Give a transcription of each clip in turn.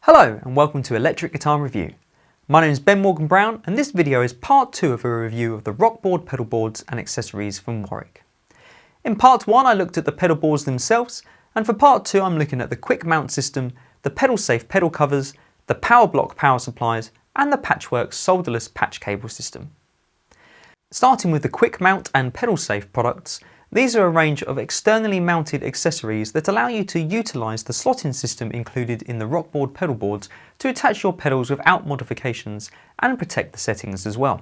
Hello and welcome to Electric Guitar Review. My name is Ben Morgan Brown and this video is part 2 of a review of the RockBoard pedalboards and accessories from Warwick. In part 1 I looked at the pedalboards themselves, and for part 2 I'm looking at the quick mount system, the pedal safe pedal covers, the power block power supplies and the Patchwork solderless patch cable system. Starting with the quick mount and pedal safe products, these are a range of externally mounted accessories that allow you to utilise the slotting system included in the RockBoard pedalboards to attach your pedals without modifications and protect the settings as well.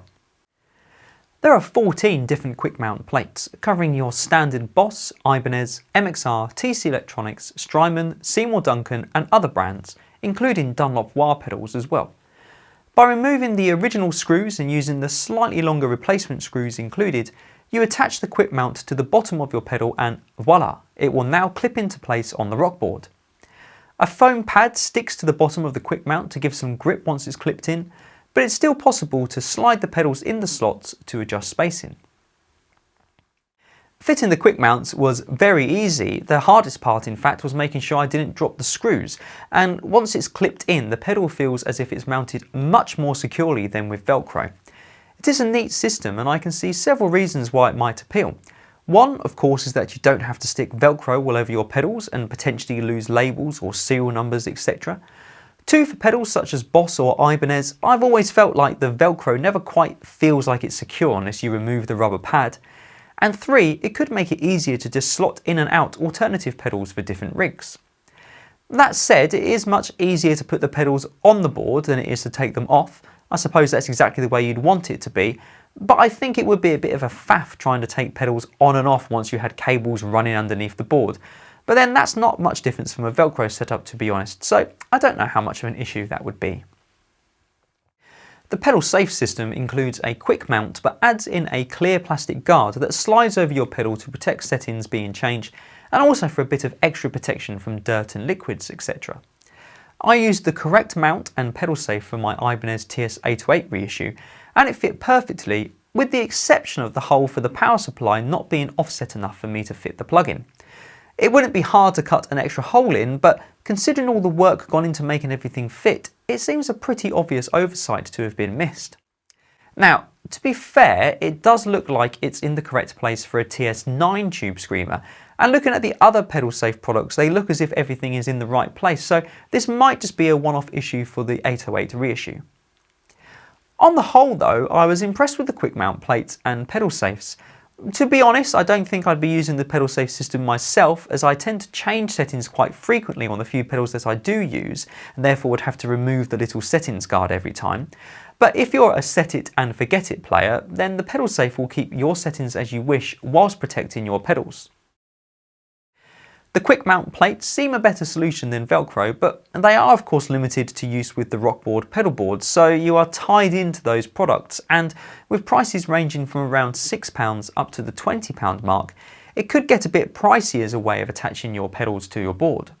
There are 14 different quick mount plates covering your standard Boss, Ibanez, MXR, TC Electronics, Strymon, Seymour Duncan and other brands, including Dunlop wah pedals as well. By removing the original screws and using the slightly longer replacement screws included, you attach the quick mount to the bottom of your pedal and voila, it will now clip into place on the RockBoard. A foam pad sticks to the bottom of the quick mount to give some grip once it's clipped in, but it's still possible to slide the pedals in the slots to adjust spacing. Fitting the quick mounts was very easy. The hardest part in fact was making sure I didn't drop the screws, and once it's clipped in the pedal feels as if it's mounted much more securely than with Velcro. It is a neat system and I can see several reasons why it might appeal. One, of course, is that you don't have to stick Velcro all over your pedals and potentially lose labels or serial numbers, etc. Two, for pedals such as Boss or Ibanez, I've always felt like the Velcro never quite feels like it's secure unless you remove the rubber pad. And three, it could make it easier to just slot in and out alternative pedals for different rigs. That said, it is much easier to put the pedals on the board than it is to take them off. I suppose that's exactly the way you'd want it to be, but I think it would be a bit of a faff trying to take pedals on and off once you had cables running underneath the board. But then that's not much difference from a Velcro setup, to be honest, so I don't know how much of an issue that would be. The pedal safe system includes a quick mount but adds in a clear plastic guard that slides over your pedal to protect settings being changed and also for a bit of extra protection from dirt and liquids, etc. I used the correct mount and pedal safe for my Ibanez TS808 reissue and it fit perfectly, with the exception of the hole for the power supply not being offset enough for me to fit the plug-in. It wouldn't be hard to cut an extra hole in, but considering all the work gone into making everything fit, it seems a pretty obvious oversight to have been missed. Now, to be fair, it does look like it's in the correct place for a TS9 tube screamer, and looking at the other pedal safe products, they look as if everything is in the right place, so this might just be a one-off issue for the 808 reissue. On the whole though, I was impressed with the quick mount plates and pedal safes. To be honest, I don't think I'd be using the pedal safe system myself, as I tend to change settings quite frequently on the few pedals that I do use, and therefore would have to remove the little settings guard every time. But if you're a set it and forget it player, then the pedal safe will keep your settings as you wish whilst protecting your pedals. The quick mount plates seem a better solution than Velcro, but they are of course limited to use with the RockBoard pedalboards, so you are tied into those products, and with prices ranging from around £6 up to the £20 mark, it could get a bit pricey as a way of attaching your pedals to your board.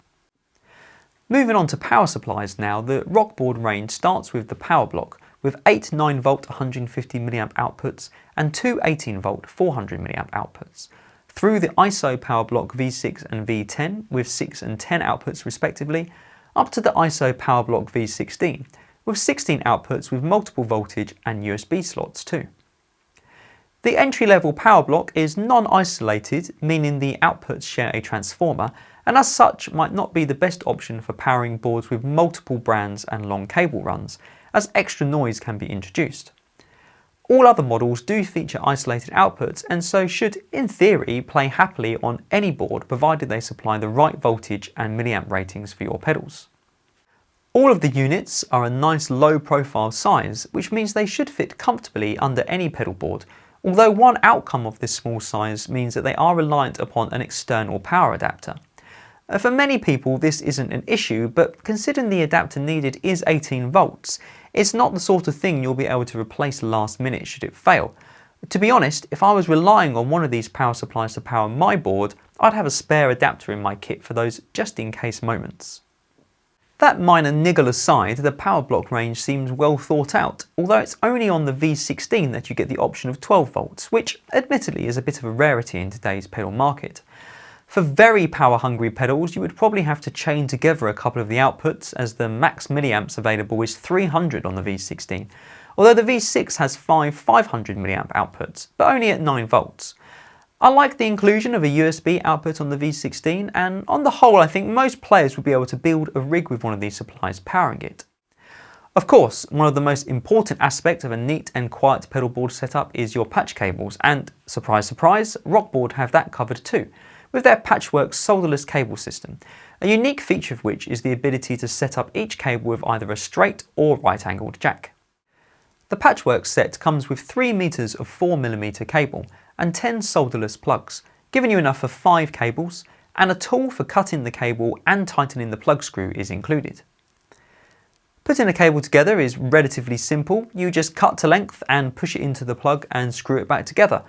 Moving on to power supplies now, the RockBoard range starts with the power block, with 8 9V 150mA outputs and 2 18V 400mA outputs, through the ISO power block V6 and V10 with 6 and 10 outputs respectively, up to the ISO power block V16 with 16 outputs with multiple voltage and USB slots too. The entry-level power block is non-isolated, meaning the outputs share a transformer, and as such might not be the best option for powering boards with multiple brands and long cable runs, as extra noise can be introduced. All other models do feature isolated outputs and so should, in theory, play happily on any board provided they supply the right voltage and milliamp ratings for your pedals. All of the units are a nice low profile size, which means they should fit comfortably under any pedal board, although one outcome of this small size means that they are reliant upon an external power adapter. For many people this isn't an issue, but considering the adapter needed is 18 volts, it's not the sort of thing you'll be able to replace last minute should it fail. To be honest, if I was relying on one of these power supplies to power my board, I'd have a spare adapter in my kit for those just in case moments. That minor niggle aside, the power block range seems well thought out, although it's only on the V16 that you get the option of 12 volts, which admittedly is a bit of a rarity in today's pedal market. For very power-hungry pedals, you would probably have to chain together a couple of the outputs, as the max milliamps available is 300 on the V16, although the V6 has 500 milliamp outputs, but only at 9 volts. I like the inclusion of a USB output on the V16, and on the whole I think most players would be able to build a rig with one of these supplies powering it. Of course, one of the most important aspects of a neat and quiet pedalboard setup is your patch cables, and surprise surprise, RockBoard have that covered too, with their patchwork solderless cable system, a unique feature of which is the ability to set up each cable with either a straight or right angled jack. The patchwork set comes with 3 meters of 4mm cable and 10 solderless plugs, giving you enough for 5 cables, and a tool for cutting the cable and tightening the plug screw is included. Putting a cable together is relatively simple. You just cut to length and push it into the plug and screw it back together,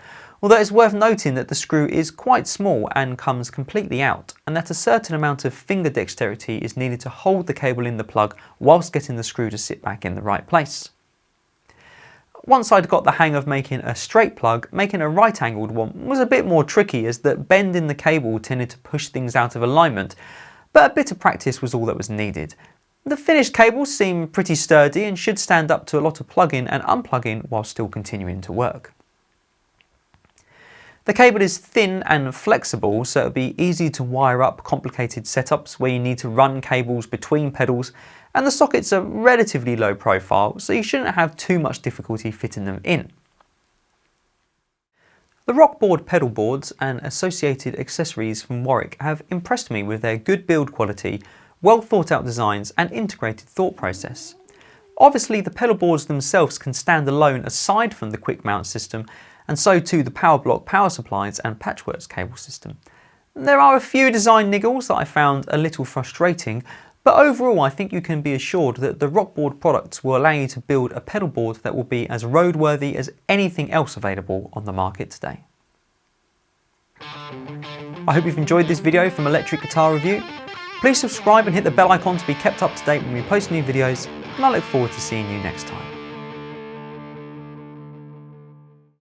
although it's worth noting that the screw is quite small and comes completely out, and that a certain amount of finger dexterity is needed to hold the cable in the plug whilst getting the screw to sit back in the right place. Once I'd got the hang of making a straight plug, making a right angled one was a bit more tricky, as the bend in the cable tended to push things out of alignment, but a bit of practice was all that was needed. The finished cables seem pretty sturdy and should stand up to a lot of plugging and unplugging while still continuing to work. The cable is thin and flexible, so it'll be easy to wire up complicated setups where you need to run cables between pedals, and the sockets are relatively low profile, so you shouldn't have too much difficulty fitting them in. The RockBoard pedal boards and associated accessories from Warwick have impressed me with their good build quality, well thought out designs and integrated thought process. Obviously the pedal boards themselves can stand alone aside from the quick mount system, and so too the power block power supplies and patchwork cable system. There are a few design niggles that I found a little frustrating, but overall I think you can be assured that the RockBoard products will allow you to build a pedal board that will be as roadworthy as anything else available on the market today. I hope you've enjoyed this video from Electric Guitar Review. Please subscribe and hit the bell icon to be kept up to date when we post new videos, and I look forward to seeing you next time.